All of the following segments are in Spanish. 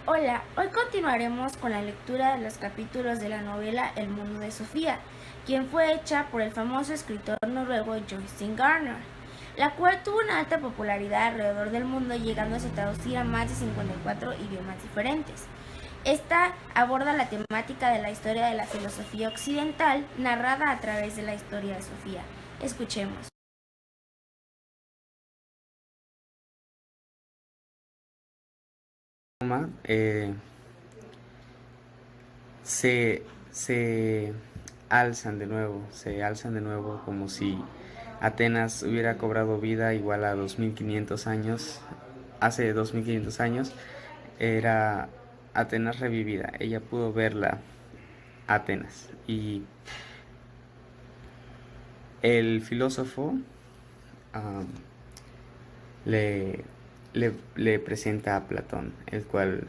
Hola, hoy continuaremos con la lectura de los capítulos de la novela El mundo de Sofía, quien fue hecha por el famoso escritor noruego Joystein Garner, la cual tuvo una alta popularidad alrededor del mundo, llegando a traducir a más de 54 idiomas diferentes. Esta aborda la temática de la historia de la filosofía occidental, narrada a través de la historia de Sofía. Escuchemos. eh, se se alzan de nuevo como si Atenas hubiera cobrado vida igual a 2500 años. Hace 2500 años era Atenas revivida. Ella pudo verla, Atenas. Y el filósofo um, le, le presenta a Platón, el cual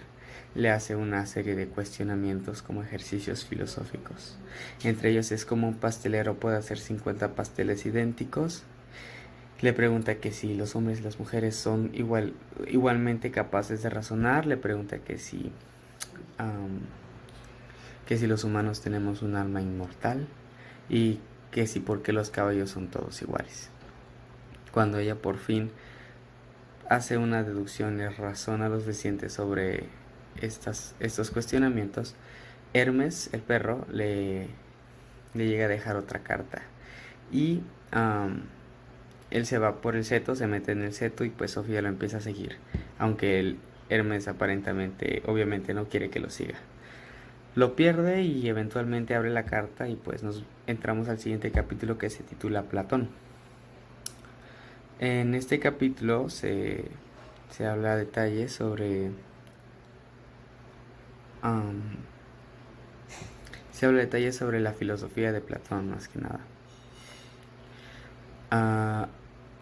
le hace una serie de cuestionamientos como ejercicios filosóficos. Entre ellos es como un pastelero puede hacer 50 pasteles idénticos. Le pregunta que si los hombres y las mujeres son igualmente capaces de razonar. Le pregunta que si los humanos tenemos un alma inmortal y que si por qué los caballos son todos iguales. Cuando ella por fin hace una deducción y razona lo suficiente sobre estos cuestionamientos, Hermes, el perro, le llega a dejar otra carta. Y él se va por el seto, se mete en el seto y pues Sofía lo empieza a seguir. Aunque el Hermes aparentemente, obviamente no quiere que lo siga. Lo pierde y eventualmente abre la carta y pues nos entramos al siguiente capítulo que se titula Platón. En este capítulo se habla a detalle sobre se habla a detalle sobre la filosofía de Platón, más que nada.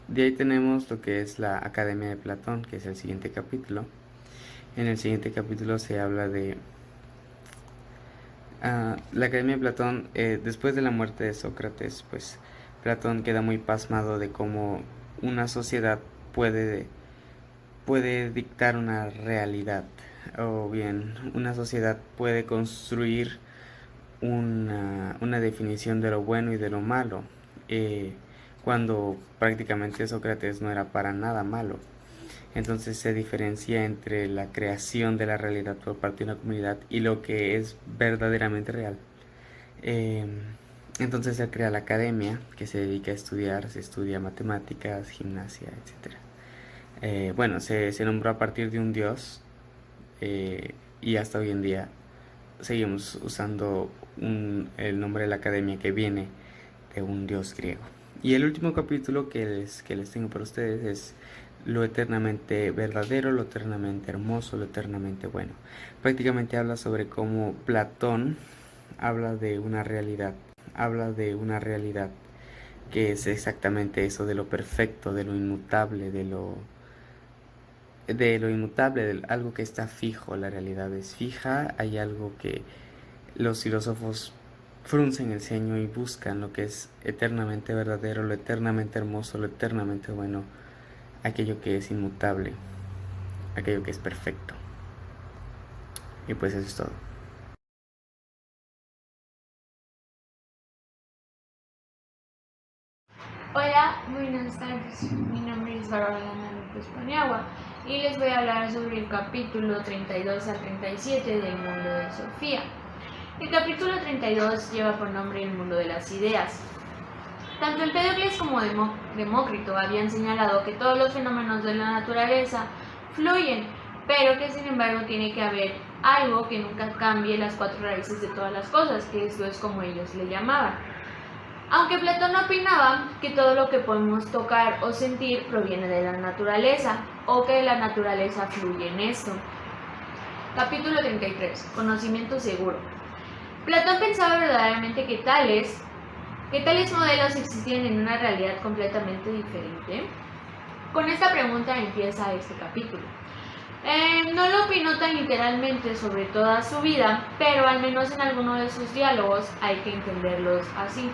De ahí tenemos lo que es la Academia de Platón, que es el siguiente capítulo. En el siguiente capítulo se habla de la Academia de Platón. Después de la muerte de Sócrates, pues Platón queda muy pasmado de cómo una sociedad puede dictar una realidad, o bien una sociedad puede construir una definición de lo bueno y de lo malo, cuando prácticamente Sócrates no era para nada malo. Entonces se diferencia entre la creación de la realidad por parte de una comunidad y lo que es verdaderamente real. Eh, entonces se crea la academia, que se dedica a estudiar, se estudia matemáticas, gimnasia, etc. Bueno, se nombró a partir de un dios, y hasta hoy en día seguimos usando el nombre de la academia que viene de un dios griego. Y el último capítulo que les tengo para ustedes es lo eternamente verdadero, lo eternamente hermoso, lo eternamente bueno. Prácticamente habla sobre cómo Platón habla de una realidad que es exactamente eso, de lo perfecto, de lo inmutable, de algo que está fijo. La realidad es fija. Hay algo que los filósofos fruncen el ceño y buscan lo que es eternamente verdadero, lo eternamente hermoso, lo eternamente bueno, aquello que es inmutable, aquello que es perfecto. Y pues eso es todo. Hola, buenas tardes. Mi nombre es Bárbara López Paniagua y les voy a hablar sobre el capítulo 32 al 37 del mundo de Sofía. El capítulo 32 lleva por nombre el mundo de las ideas. Tanto Empédocles como Demócrito habían señalado que todos los fenómenos de la naturaleza fluyen, pero que sin embargo tiene que haber algo que nunca cambie las cuatro raíces de todas las cosas, que esto es como ellos le llamaban. Aunque Platón opinaba que todo lo que podemos tocar o sentir proviene de la naturaleza, o que la naturaleza fluye en esto. Capítulo 33. Conocimiento seguro. Platón pensaba verdaderamente que tales modelos existían en una realidad completamente diferente. Con esta pregunta empieza este capítulo. No lo opinó tan literalmente sobre toda su vida, pero al menos en alguno de sus diálogos hay que entenderlos así.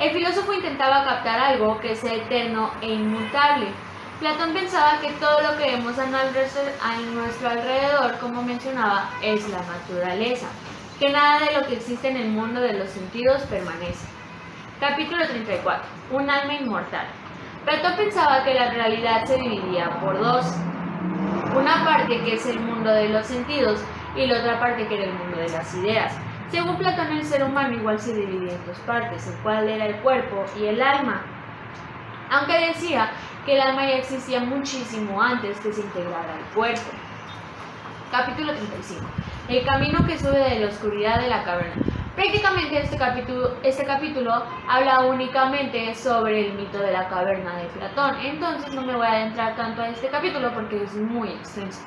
El filósofo intentaba captar algo que sea eterno e inmutable, Platón pensaba que todo lo que vemos a nuestro alrededor, como mencionaba, es la naturaleza, que nada de lo que existe en el mundo de los sentidos permanece. Capítulo 34. Un alma inmortal. Platón pensaba que la realidad se dividía por dos. Una parte que es el mundo de los sentidos y la otra parte que era el mundo de las ideas. Según Platón, el ser humano igual se dividía en dos partes, el cual era el cuerpo y el alma. Aunque decía que el alma ya existía muchísimo antes que se integrara al cuerpo. Capítulo 35. El camino que sube de la oscuridad de la caverna. Prácticamente este capítulo habla únicamente sobre el mito de la caverna de Platón, entonces no me voy a adentrar tanto a este capítulo porque es muy extenso.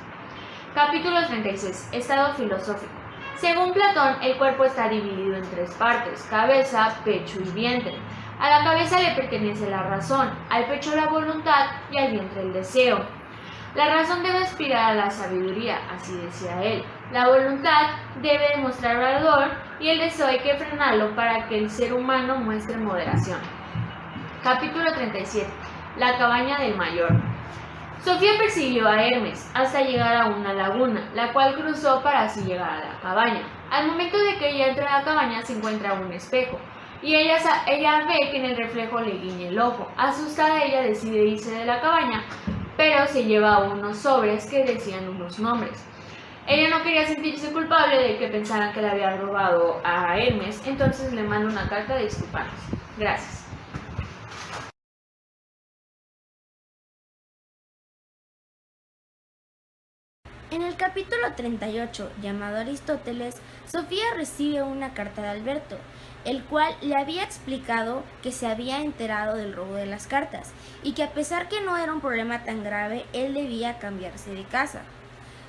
Capítulo 36. Estado filosófico. Según Platón, el cuerpo está dividido en tres partes: cabeza, pecho y vientre. A la cabeza le pertenece la razón, al pecho la voluntad y al vientre el deseo. La razón debe aspirar a la sabiduría, así decía él. La voluntad debe demostrar ardor y el deseo hay que frenarlo para que el ser humano muestre moderación. Capítulo 37. La cabaña del mayor. Sofía persiguió a Hermes hasta llegar a una laguna, la cual cruzó para así llegar a la cabaña. Al momento de que ella entra a la cabaña se encuentra un espejo y ella ve que en el reflejo le guiña el ojo. Asustada, ella decide irse de la cabaña, pero se lleva unos sobres que decían unos nombres. Ella no quería sentirse culpable de que pensaran que le había robado a Hermes, entonces le manda una carta de disculparse. Gracias. En el capítulo 38, llamado Aristóteles, Sofía recibe una carta de Alberto, el cual le había explicado que se había enterado del robo de las cartas y que a pesar que no era un problema tan grave, él debía cambiarse de casa.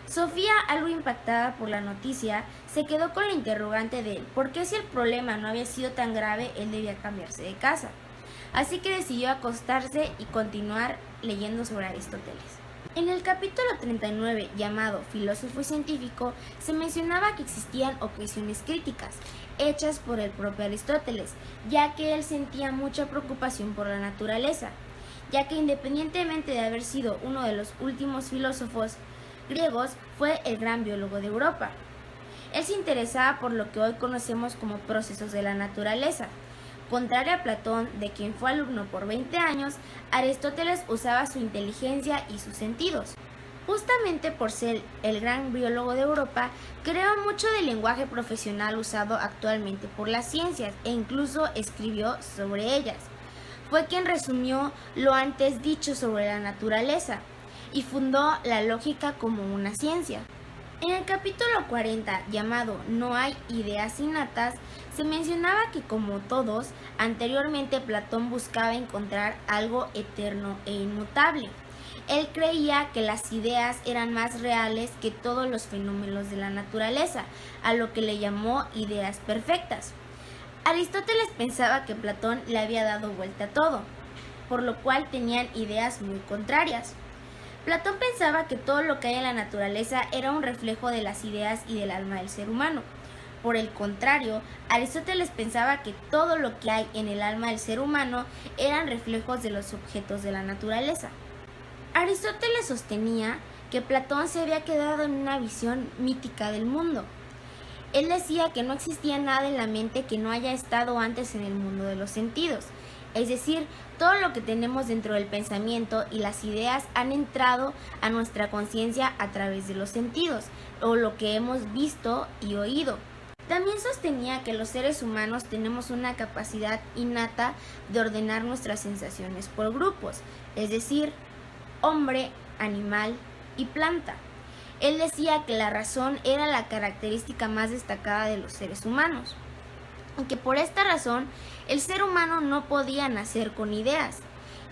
Sofía, algo impactada por la noticia, se quedó con la interrogante de por qué si el problema no había sido tan grave, él debía cambiarse de casa. Así que decidió acostarse y continuar leyendo sobre Aristóteles. En el capítulo 39, llamado Filósofo y Científico, se mencionaba que existían objeciones críticas, hechas por el propio Aristóteles, ya que él sentía mucha preocupación por la naturaleza, ya que independientemente de haber sido uno de los últimos filósofos griegos, fue el gran biólogo de Europa. Él se interesaba por lo que hoy conocemos como procesos de la naturaleza. Contrario a Platón, de quien fue alumno por 20 años, Aristóteles usaba su inteligencia y sus sentidos. Justamente por ser el gran biólogo de Europa, creó mucho del lenguaje profesional usado actualmente por las ciencias e incluso escribió sobre ellas. Fue quien resumió lo antes dicho sobre la naturaleza y fundó la lógica como una ciencia. En el capítulo 40, llamado No hay ideas innatas, se mencionaba que como todos, anteriormente Platón buscaba encontrar algo eterno e inmutable. Él creía que las ideas eran más reales que todos los fenómenos de la naturaleza, a lo que le llamó ideas perfectas. Aristóteles pensaba que Platón le había dado vuelta a todo, por lo cual tenían ideas muy contrarias. Platón pensaba que todo lo que hay en la naturaleza era un reflejo de las ideas y del alma del ser humano. Por el contrario, Aristóteles pensaba que todo lo que hay en el alma del ser humano eran reflejos de los objetos de la naturaleza. Aristóteles sostenía que Platón se había quedado en una visión mítica del mundo. Él decía que no existía nada en la mente que no haya estado antes en el mundo de los sentidos. Es decir, todo lo que tenemos dentro del pensamiento y las ideas han entrado a nuestra conciencia a través de los sentidos, o lo que hemos visto y oído. También sostenía que los seres humanos tenemos una capacidad innata de ordenar nuestras sensaciones por grupos, es decir, hombre, animal y planta. Él decía que la razón era la característica más destacada de los seres humanos, y que por esta razón el ser humano no podía nacer con ideas,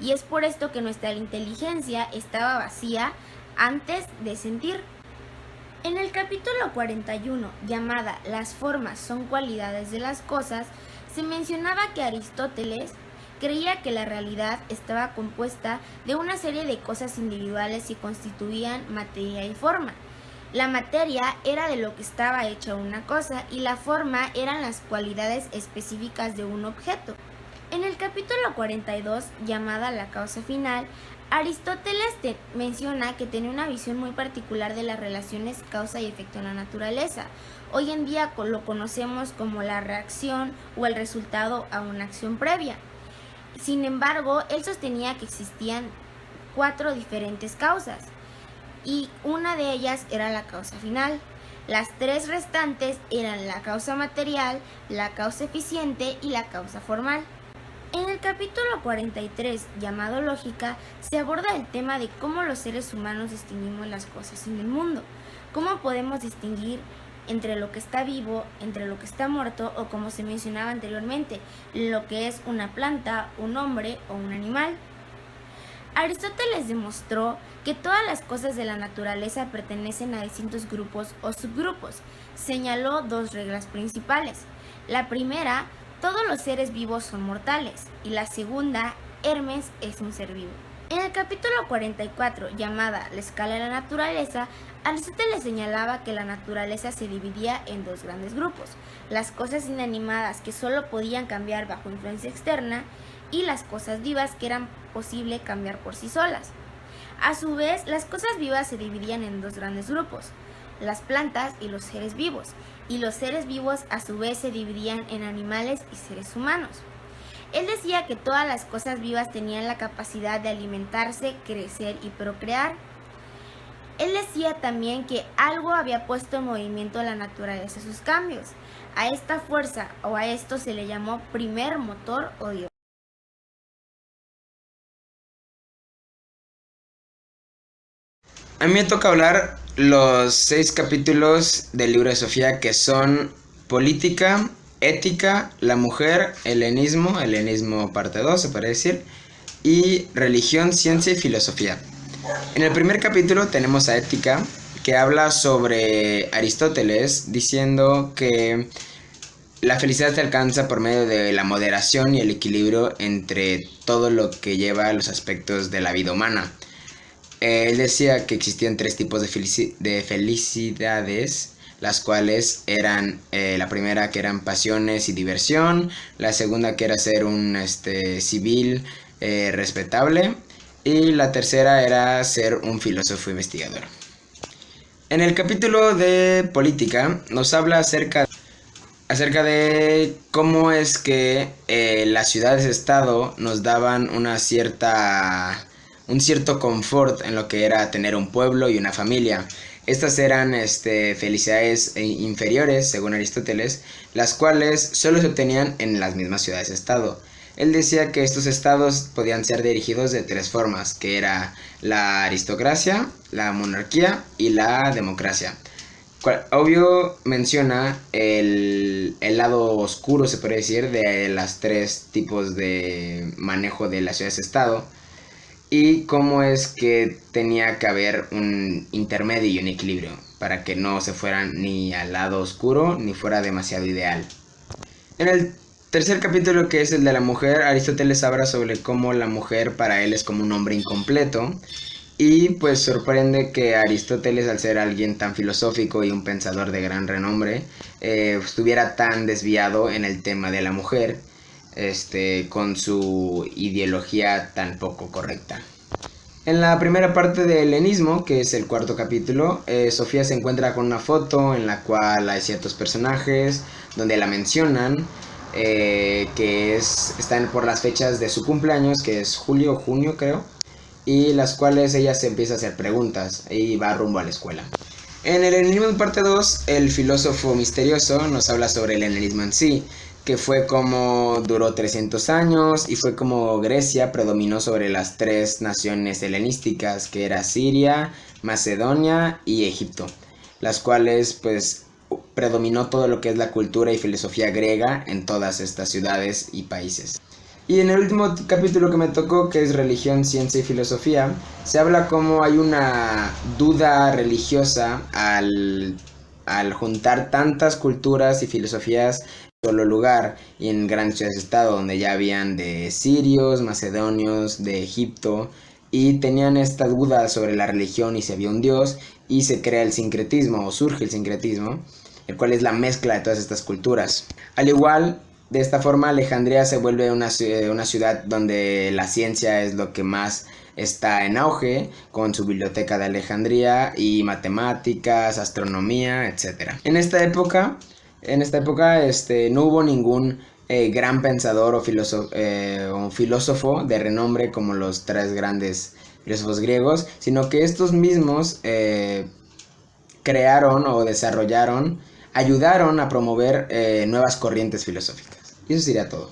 y es por esto que nuestra inteligencia estaba vacía antes de sentir. En el capítulo 41, llamada Las formas son cualidades de las cosas, se mencionaba que Aristóteles creía que la realidad estaba compuesta de una serie de cosas individuales que constituían materia y forma. La materia era de lo que estaba hecha una cosa y la forma eran las cualidades específicas de un objeto. En el capítulo 42, llamada La causa final, Aristóteles menciona que tenía una visión muy particular de las relaciones causa y efecto en la naturaleza. Hoy en día lo conocemos como la reacción o el resultado a una acción previa. Sin embargo, él sostenía que existían 4 diferentes causas y una de ellas era la causa final. Las 3 restantes eran la causa material, la causa eficiente y la causa formal. En el capítulo 43, llamado Lógica, se aborda el tema de cómo los seres humanos distinguimos las cosas en el mundo, cómo podemos distinguir entre lo que está vivo, entre lo que está muerto o, como se mencionaba anteriormente, lo que es una planta, un hombre o un animal. Aristóteles demostró que todas las cosas de la naturaleza pertenecen a distintos grupos o subgrupos. Señaló 2 reglas principales. La primera, todos los seres vivos son mortales, y la segunda, Hermes es un ser vivo. En el capítulo 44, llamada La escala de la naturaleza, Aristóteles señalaba que la naturaleza se dividía en 2 grandes grupos: las cosas inanimadas que solo podían cambiar bajo influencia externa y las cosas vivas que eran posible cambiar por sí solas. A su vez, las cosas vivas se dividían en 2 grandes grupos: las plantas y los seres vivos, y los seres vivos a su vez se dividían en animales y seres humanos. Él decía que todas las cosas vivas tenían la capacidad de alimentarse, crecer y procrear. Él decía también que algo había puesto en movimiento la naturaleza sus cambios. A esta fuerza o a esto se le llamó primer motor o Dios. A mí me toca hablar los 6 capítulos del libro de Sofía, que son política, ética, la mujer, helenismo parte 2 se puede decir, y religión, ciencia y filosofía. En el primer capítulo tenemos a ética, que habla sobre Aristóteles diciendo que la felicidad se alcanza por medio de la moderación y el equilibrio entre todo lo que lleva a los aspectos de la vida humana. Él decía que existían 3 tipos de felicidades, las cuales eran la primera, que eran pasiones y diversión; la segunda, que era ser un civil respetable; y la tercera era ser un filósofo investigador. En el capítulo de política nos habla acerca de cómo es que las ciudades-estado nos daban un cierto confort en lo que era tener un pueblo y una familia. Estas eran felicidades inferiores, según Aristóteles, las cuales solo se obtenían en las mismas ciudades-estado. Él decía que estos estados podían ser dirigidos de 3 formas, que era la aristocracia, la monarquía y la democracia. Obvio menciona el lado oscuro, se puede decir, de las 3 tipos de manejo de las ciudades-estado, y cómo es que tenía que haber un intermedio y un equilibrio para que no se fueran ni al lado oscuro ni fuera demasiado ideal. En el tercer capítulo, que es el de la mujer, Aristóteles habla sobre cómo la mujer para él es como un hombre incompleto, y pues sorprende que Aristóteles, al ser alguien tan filosófico y un pensador de gran renombre, estuviera tan desviado en el tema de la mujer, con su ideología tan poco correcta. En la primera parte del helenismo, que es el 4º capítulo, Sofía se encuentra con una foto en la cual hay ciertos personajes donde la mencionan, que están por las fechas de su cumpleaños, que es julio o junio creo, y las cuales ella se empieza a hacer preguntas y va rumbo a la escuela. En el helenismo parte 2, el filósofo misterioso nos habla sobre el helenismo en sí, que fue como duró 300 años y fue como Grecia predominó sobre las 3 naciones helenísticas, que era Siria, Macedonia y Egipto, las cuales pues predominó todo lo que es la cultura y filosofía griega en todas estas ciudades y países. Y en el último capítulo que me tocó, que es religión, ciencia y filosofía, se habla cómo hay una duda religiosa al juntar tantas culturas y filosofías solo lugar, y en grandes ciudades-estado donde ya habían de sirios, macedonios, de Egipto, y tenían esta duda sobre la religión y si había un dios, y se crea el sincretismo, o surge el sincretismo, el cual es la mezcla de todas estas culturas. Al igual De esta forma, Alejandría se vuelve una ciudad donde la ciencia es lo que más está en auge, con su biblioteca de Alejandría y matemáticas, astronomía, etc. En esta época, no hubo ningún gran pensador o filósofo de renombre como los tres grandes filósofos griegos, sino que estos mismos crearon o desarrollaron, ayudaron a promover nuevas corrientes filosóficas. Y eso sería todo.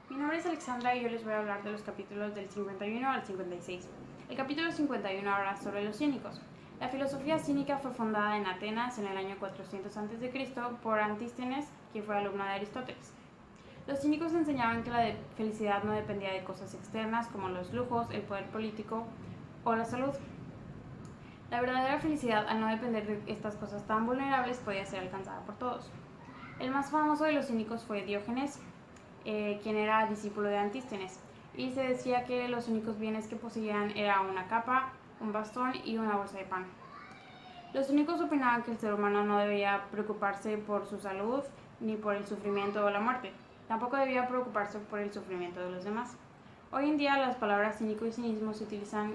Mi nombre es Alexandra y yo les voy a hablar de los capítulos del 51 al 56. El capítulo 51 habla sobre los cínicos. La filosofía cínica fue fundada en Atenas en el año 400 a.C. por Antístenes, quien fue alumno de Aristóteles. Los cínicos enseñaban que la felicidad no dependía de cosas externas como los lujos, el poder político o la salud. La verdadera felicidad, al no depender de estas cosas tan vulnerables, podía ser alcanzada por todos. El más famoso de los cínicos fue Diógenes, quien era discípulo de Antístenes, y se decía que los únicos bienes que poseían era una capa, un bastón y una bolsa de pan. Los cínicos opinaban que el ser humano no debía preocuparse por su salud ni por el sufrimiento o la muerte, tampoco debía preocuparse por el sufrimiento de los demás. Hoy en día las palabras cínico y cinismo se utilizan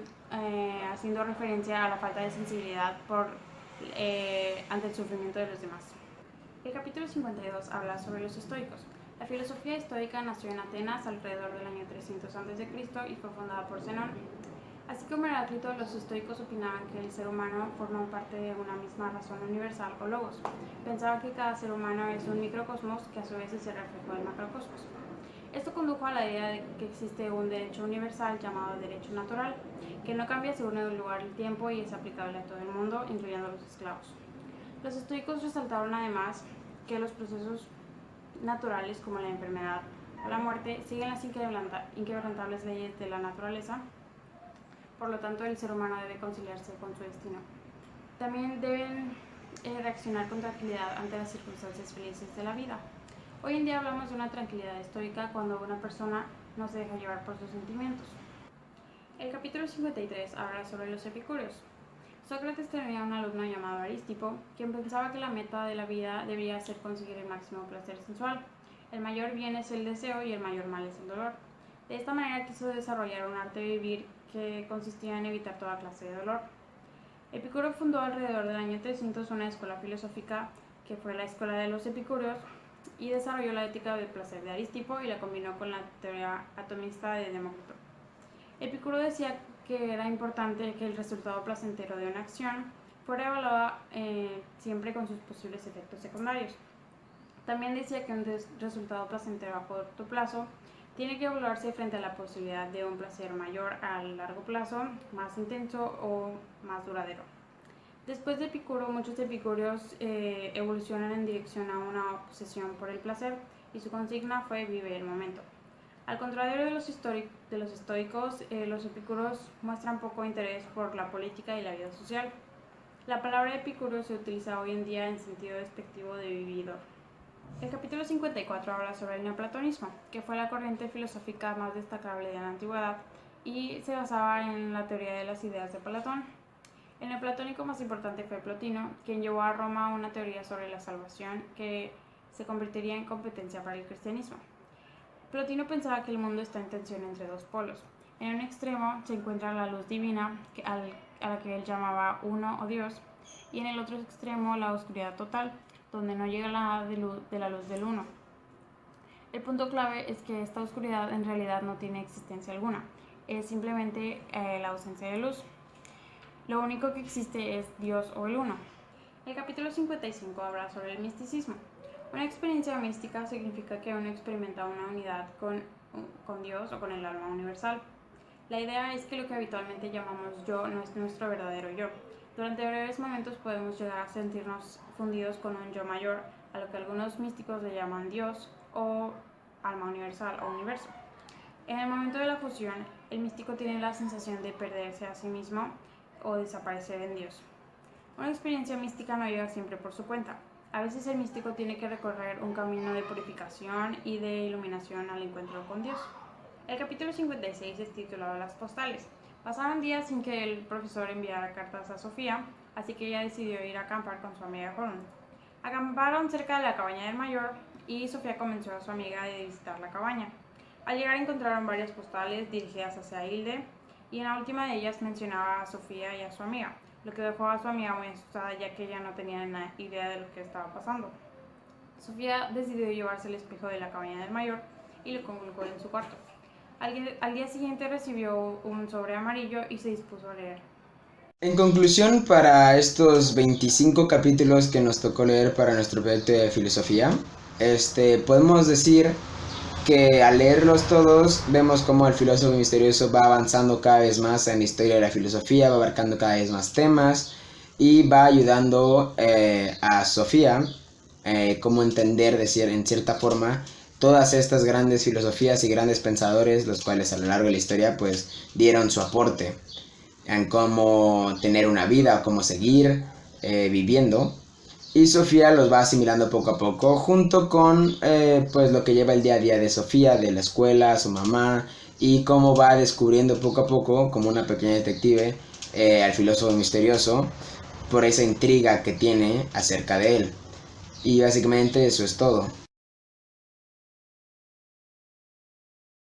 haciendo referencia a la falta de sensibilidad ante el sufrimiento de los demás. El capítulo 52 habla sobre los estoicos. La filosofía estoica nació en Atenas alrededor del año 300 a.C. y fue fundada por Zenón. Así como Heráclito, los estoicos opinaban que el ser humano forma parte de una misma razón universal o logos. Pensaban que cada ser humano es un microcosmos que a su vez es el reflejo del macrocosmos. Esto condujo a la idea de que existe un derecho universal llamado derecho natural, que no cambia según el lugar y el tiempo y es aplicable a todo el mundo, incluyendo a los esclavos. Los estoicos resaltaron además que los procesos naturales como la enfermedad o la muerte siguen las inquebrantables leyes de la naturaleza, por lo tanto el ser humano debe conciliarse con su destino. También deben reaccionar con tranquilidad ante las circunstancias felices de la vida. Hoy en día hablamos de una tranquilidad estoica cuando una persona no se deja llevar por sus sentimientos. El capítulo 53 habla sobre los epicúreos. Sócrates tenía un alumno llamado Aristipo, quien pensaba que la meta de la vida debía ser conseguir el máximo placer sensual. El mayor bien es el deseo y el mayor mal es el dolor. De esta manera quiso desarrollar un arte de vivir que consistía en evitar toda clase de dolor. Epicuro fundó alrededor del año 300 una escuela filosófica que fue la Escuela de los Epicúreos y desarrolló la ética del placer de Aristipo y la combinó con la teoría atomista de Demócrito. Epicuro decía que era importante que el resultado placentero de una acción fuera evaluada siempre con sus posibles efectos secundarios. También decía que un resultado placentero a corto plazo tiene que evaluarse frente a la posibilidad de un placer mayor a largo plazo, más intenso o más duradero. Después de Epicuro, muchos epicúreos evolucionan en dirección a una obsesión por el placer y su consigna fue vive el momento. Al contrario de los estoicos, los epicúreos muestran poco interés por la política y la vida social. La palabra epicúreo se utiliza hoy en día en sentido despectivo de vividor. El capítulo 54 habla sobre el neoplatonismo, que fue la corriente filosófica más destacable de la antigüedad y se basaba en la teoría de las ideas de Platón. El neoplatónico más importante fue Plotino, quien llevó a Roma una teoría sobre la salvación que se convertiría en competencia para el cristianismo. Plotino pensaba que el mundo está en tensión entre dos polos. En un extremo se encuentra la luz divina, a la que él llamaba uno o Dios, y en el otro extremo la oscuridad total, donde no llega nada de la luz del uno. El punto clave es que esta oscuridad en realidad no tiene existencia alguna, es simplemente la ausencia de luz. Lo único que existe es Dios o el uno. El capítulo 55 habla sobre el misticismo. Una experiencia mística significa que uno experimenta una unidad con Dios o con el alma universal. La idea es que lo que habitualmente llamamos yo no es nuestro verdadero yo. Durante breves momentos podemos llegar a sentirnos fundidos con un yo mayor, a lo que algunos místicos le llaman Dios o alma universal o universo. En el momento de la fusión, el místico tiene la sensación de perderse a sí mismo o desaparecer en Dios. Una experiencia mística no llega siempre por su cuenta. A veces el místico tiene que recorrer un camino de purificación y de iluminación al encuentro con Dios. El capítulo 56 es titulado Las postales. Pasaron días sin que el profesor enviara cartas a Sofía, así que ella decidió ir a acampar con su amiga Holmes. Acamparon cerca de la cabaña del mayor y Sofía convenció a su amiga de visitar la cabaña. Al llegar encontraron varias postales dirigidas hacia Hilde y en la última de ellas mencionaba a Sofía y a su amiga, lo que dejó a su amiga muy asustada ya que ella no tenía nada idea de lo que estaba pasando. Sofía decidió llevarse el espejo de la cabaña del mayor y lo colocó en su cuarto. Al día siguiente recibió un sobre amarillo y se dispuso a leer. En conclusión, para estos 25 capítulos que nos tocó leer para nuestro proyecto de filosofía, podemos decir que al leerlos todos vemos cómo el filósofo misterioso va avanzando cada vez más en la historia de la filosofía, va abarcando cada vez más temas y va ayudando a Sofía cómo entender en cierta forma todas estas grandes filosofías y grandes pensadores, los cuales a lo largo de la historia pues dieron su aporte en cómo tener una vida o cómo seguir viviendo. Y Sofía los va asimilando poco a poco, junto con pues lo que lleva el día a día de Sofía, de la escuela, su mamá, y cómo va descubriendo poco a poco, como una pequeña detective, al filósofo misterioso, por esa intriga que tiene acerca de él. Y básicamente eso es todo.